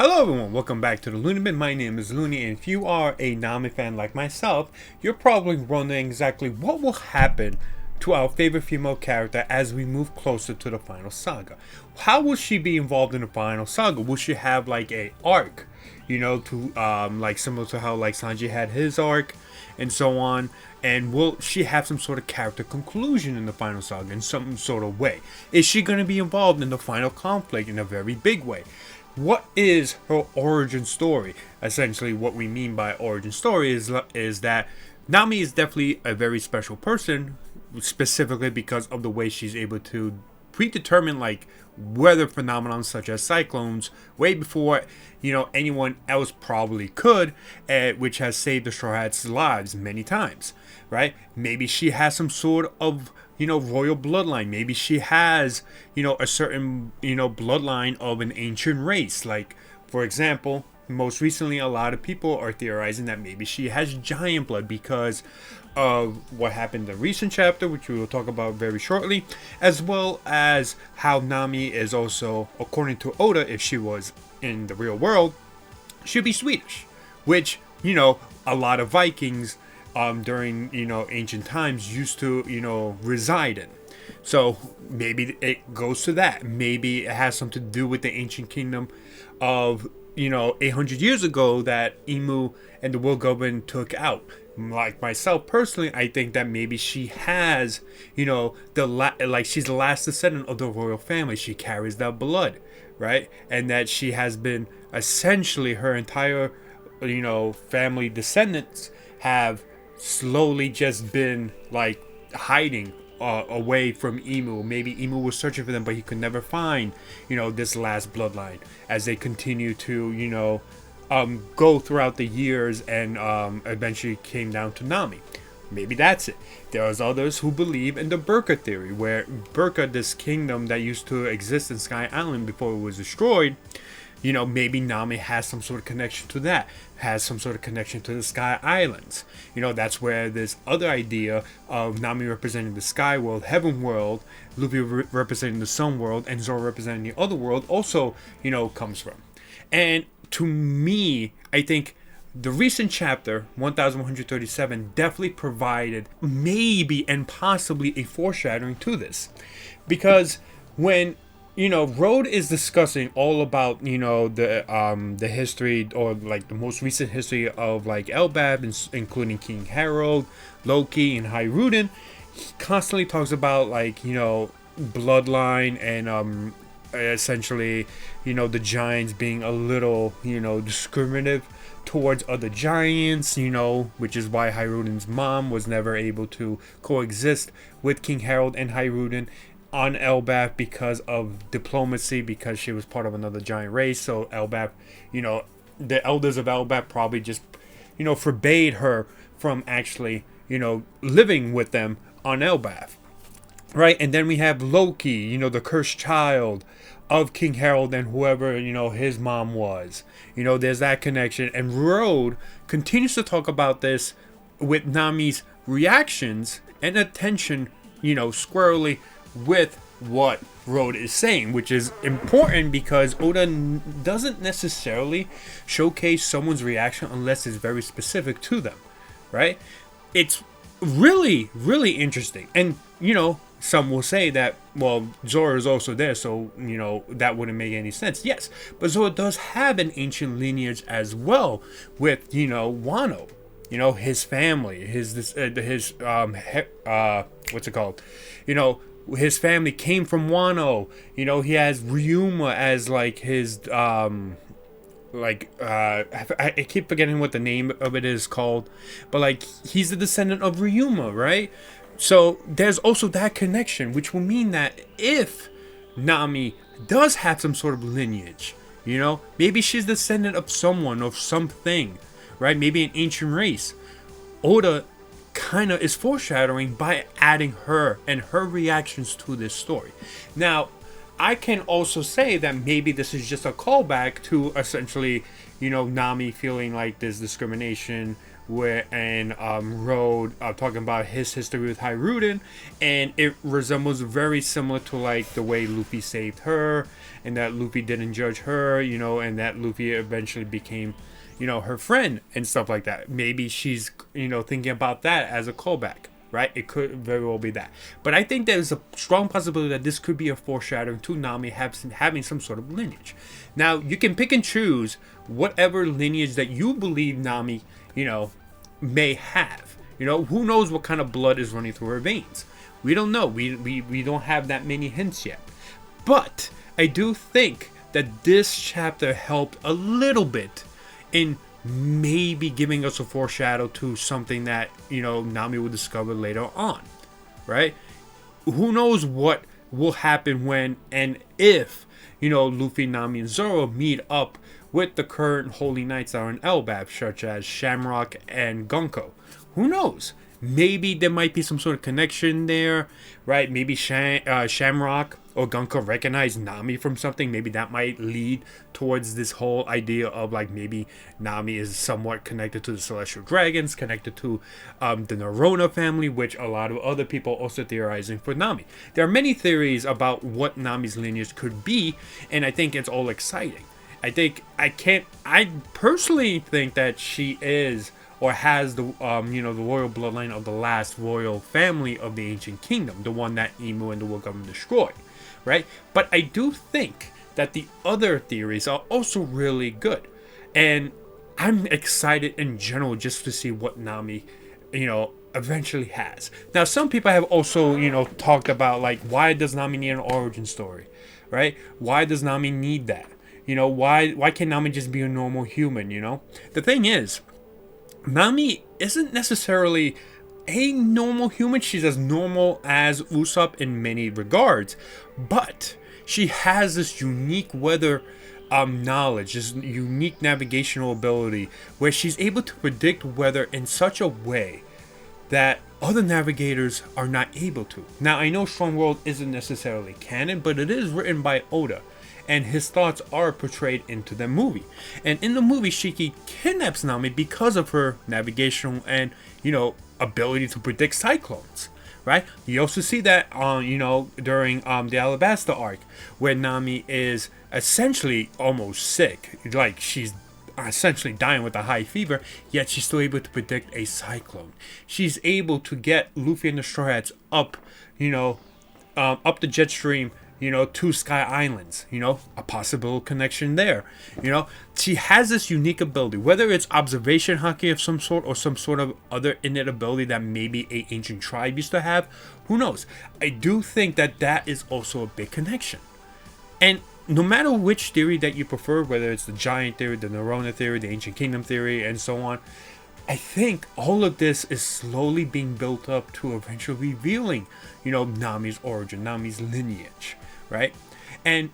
Hello everyone, welcome back to the Looney Bin. My name is Looney, and if you are a Nami fan like myself, you're probably wondering exactly what will happen to our favorite female character as we move closer to the final saga. How will she be involved in the final saga? Will she have like a arc, to like similar to how like Sanji had his arc and so on? And will she have some sort of character conclusion in the final saga in some sort of way? Is she going to be involved in the final conflict in a very big way? What is her origin story? Essentially, what we mean by origin story is that Nami is definitely a very special person, specifically because of the way she's able to predetermine like weather phenomena such as cyclones way before anyone else probably could, which has saved the Straw Hats' lives many times, right? Maybe she has some sort of royal bloodline. Maybe she has a certain bloodline of an ancient race. Like, for example, most recently a lot of people are theorizing that maybe she has giant blood because of what happened in the recent chapter, which we will talk about very shortly, as well as how Nami is also, according to Oda, if she was in the real world, she'd be Swedish, which a lot of Vikings during ancient times used to reside in. So maybe it goes to that. Maybe it has something to do with the ancient kingdom of 800 years ago that Emu and the world government took out. Like myself personally, I think that maybe she has she's the last descendant of the royal family. She carries that blood, right? And that she has been essentially her entire family descendants have slowly just been like hiding away from Emu. Maybe Emu was searching for them, but he could never find this last bloodline as they continue to go throughout the years and eventually came down to Nami. Maybe that's it. There's others who believe in the Burka theory, where Burka, this kingdom that used to exist in Sky Island before it was destroyed, maybe Nami has some sort of connection to that, has some sort of connection to the Sky Islands. That's where this other idea of Nami representing the Sky World, Heaven World, Luffy representing the Sun World, and Zoro representing the other world also, comes from. And to me, I think the recent chapter, 1137, definitely provided maybe and possibly a foreshadowing to this. Because when Road is discussing all about the history, or like the most recent history of like Elbaf, including King Harold, Loki, and Hyrule. He constantly talks about like bloodline and essentially the giants being a little discriminative towards other giants, which is why Hyruden's mom was never able to coexist with King Harold and Hyrule on Elbaf because of diplomacy, because she was part of another giant race. So Elbaf, the elders of Elbaf probably just, forbade her from actually, living with them on Elbaf. Right? And then we have Loki, the cursed child of King Harold and whoever, his mom was. There's that connection. And Road continues to talk about this with Nami's reactions and attention, squarely with what Road is saying, which is important because Oda doesn't necessarily showcase someone's reaction unless it's very specific to them, right? It's really, really interesting. And, some will say that, well, Zoro is also there, so, that wouldn't make any sense. Yes, but Zoro does have an ancient lineage as well with, Wano. His family, what's it called? His family came from Wano. He has Ryuma as like his I keep forgetting what the name of it is called, but like he's a descendant of Ryuma, right? So there's also that connection, which will mean that if Nami does have some sort of lineage, maybe she's descendant of someone or something, right? Maybe an ancient race. Oda kind of is foreshadowing by adding her and her reactions to this story. Now, I can also say that maybe this is just a callback to essentially, Nami feeling like there's discrimination where and Road talking about his history with Hyrule, and it resembles very similar to like the way Luffy saved her, and that Luffy didn't judge her, and that Luffy eventually became, her friend and stuff like that. Maybe she's, thinking about that as a callback. Right? It could very well be that. But I think there's a strong possibility that this could be a foreshadowing to Nami having some sort of lineage. Now, you can pick and choose whatever lineage that you believe Nami, may have. Who knows what kind of blood is running through her veins? We don't know. We don't have that many hints yet. But I do think that this chapter helped a little bit in maybe giving us a foreshadow to something that Nami will discover later on, right? Who knows what will happen when and if Luffy, Nami, and Zoro meet up with the current Holy Knights that are in Elbaf, such as Shamrock and Gunko. Who knows? Maybe there might be some sort of connection there, right? Maybe Shamrock or Gunko recognize Nami from something. Maybe that might lead towards this whole idea of like maybe Nami is somewhat connected to the Celestial Dragons, connected to the Nerona family, which a lot of other people also theorizing for Nami. There are many theories about what Nami's lineage could be, and I think it's all exciting. I personally think that she is or has the the royal bloodline of the last royal family of the ancient kingdom, the one that Imu and the world government destroyed, right? But I do think that the other theories are also really good, and I'm excited in general just to see what Nami, eventually has. Now, some people have also, talked about like, why does Nami need an origin story, right? Why does Nami need that? Why can't Nami just be a normal human? The thing is, Nami isn't necessarily a normal human. She's as normal as Usopp in many regards, but she has this unique weather knowledge, this unique navigational ability where she's able to predict weather in such a way that other navigators are not able to. Now, I know Strong World isn't necessarily canon, but it is written by Oda, and his thoughts are portrayed into the movie. And in the movie, Shiki kidnaps Nami because of her navigational and, ability to predict cyclones, right? You also see that on, during the Alabasta arc, where Nami is essentially almost sick. Like, she's essentially dying with a high fever, yet she's still able to predict a cyclone. She's able to get Luffy and the Straw Hats up, up the jet stream, to Sky Islands, a possible connection there. She has this unique ability, whether it's observation haki of some sort or some sort of other innate ability that maybe a ancient tribe used to have. Who knows? I do think that that is also a big connection. And no matter which theory that you prefer, whether it's the giant theory, the Nerona theory, the ancient kingdom theory, and so on, I think all of this is slowly being built up to eventually revealing, Nami's origin, Nami's lineage. Right? And,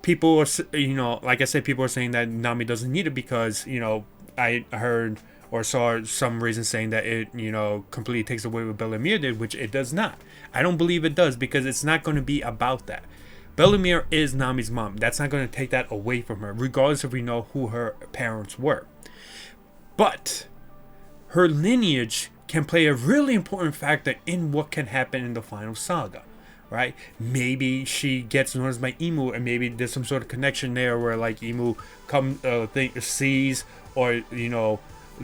people are, like I said, people are saying that Nami doesn't need it because, I heard or saw some reason saying that it, completely takes away what Bellemere did, which it does not. I don't believe it does because it's not going to be about that. Bellemere is Nami's mom. That's not going to take that away from her, regardless if we know who her parents were. But her lineage can play a really important factor in what can happen in the final saga. Right? Maybe she gets noticed by Imu, and maybe there's some sort of connection there where like Imu sees or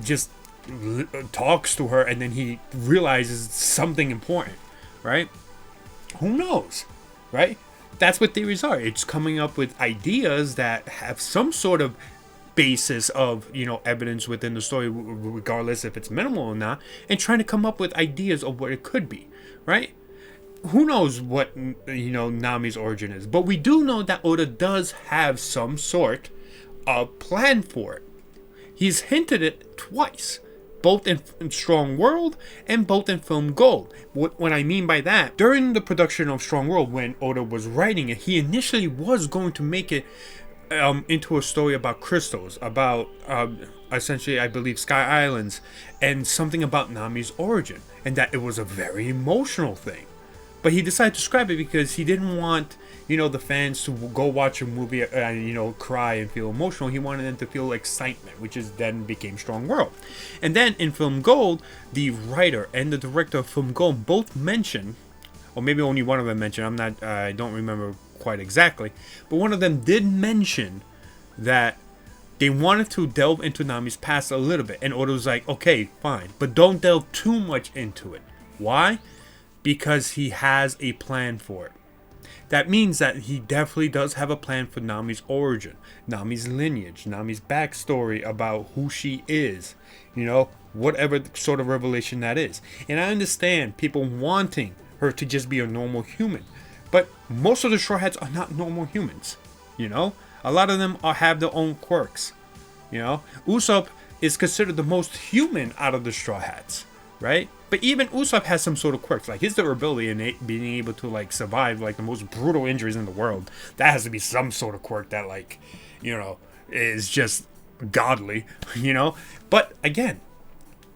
just talks to her, and then he realizes something important. Right? Who knows? Right? That's what theories are. It's coming up with ideas that have some sort of basis of evidence within the story, regardless if it's minimal or not, and trying to come up with ideas of what it could be. Right? Who knows what Nami's origin is, but we do know that Oda does have some sort of plan for it. He's hinted it twice, both in Strong World and both in Film Gold. What I mean by that, during the production of Strong World, when Oda was writing it, he initially was going to make it into a story about crystals, about essentially, I believe, Sky Islands, and something about Nami's origin, and that it was a very emotional thing. But he decided to scrap it because he didn't want, the fans to go watch a movie and, cry and feel emotional. He wanted them to feel excitement, which is then became Strong World. And then in Film Gold, the writer and the director of Film Gold both mentioned, or maybe only one of them mentioned, I don't remember quite exactly, but one of them did mention that they wanted to delve into Nami's past a little bit, and Oda was like, okay, fine, but don't delve too much into it. Why? Because he has a plan for it. That means that he definitely does have a plan for Nami's origin, Nami's lineage, Nami's backstory about who she is, whatever sort of revelation that is. And I understand people wanting her to just be a normal human, but most of the Straw Hats are not normal humans, A lot of them have their own quirks, Usopp is considered the most human out of the Straw Hats, right? But even Usopp has some sort of quirks, like his durability and being able to survive the most brutal injuries in the world. That has to be some sort of quirk that is just godly, But again,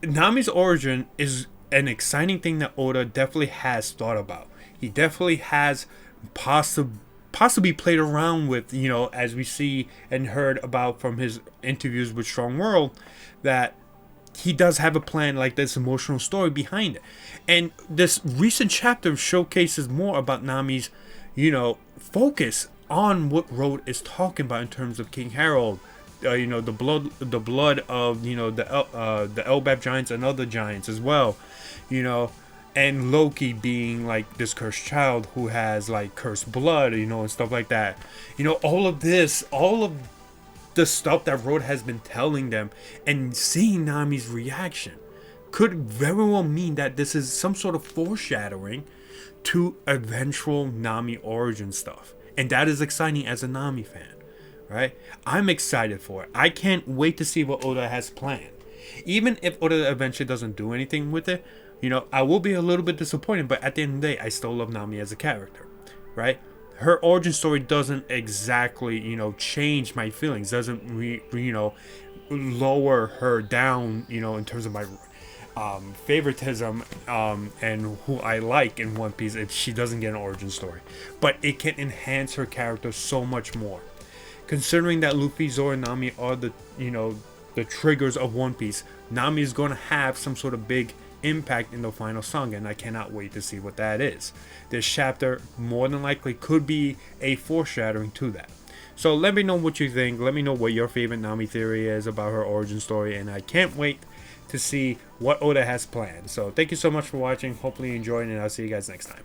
Nami's origin is an exciting thing that Oda definitely has thought about. He definitely has possibly played around with, as we see and heard about from his interviews with Strong World, that he does have a plan, this emotional story behind it. And this recent chapter showcases more about Nami's, focus on what Road is talking about in terms of King Harold, the blood of, the Elbaf giants and other giants as well, and Loki being this cursed child who has cursed blood, and stuff like that. All of the stuff that Road has been telling them, and seeing Nami's reaction could very well mean that this is some sort of foreshadowing to eventual Nami origin stuff. And that is exciting as a Nami fan, right? I'm excited for it. I can't wait to see what Oda has planned. Even if Oda eventually doesn't do anything with it, I will be a little bit disappointed, but at the end of the day, I still love Nami as a character, right? Her origin story doesn't exactly, change my feelings, doesn't, lower her down, in terms of my favoritism and who I like in One Piece if she doesn't get an origin story. But it can enhance her character so much more. Considering that Luffy, Zoro, and Nami are the triggers of One Piece, Nami is going to have some sort of big impact in the final song, and I cannot wait to see what that is. This chapter more than likely could be a foreshadowing to that. So let me know what you think. Let me know what your favorite Nami theory is about her origin story, and I can't wait to see what Oda has planned. So thank you so much for watching. Hopefully you enjoyed, and I'll see you guys next time.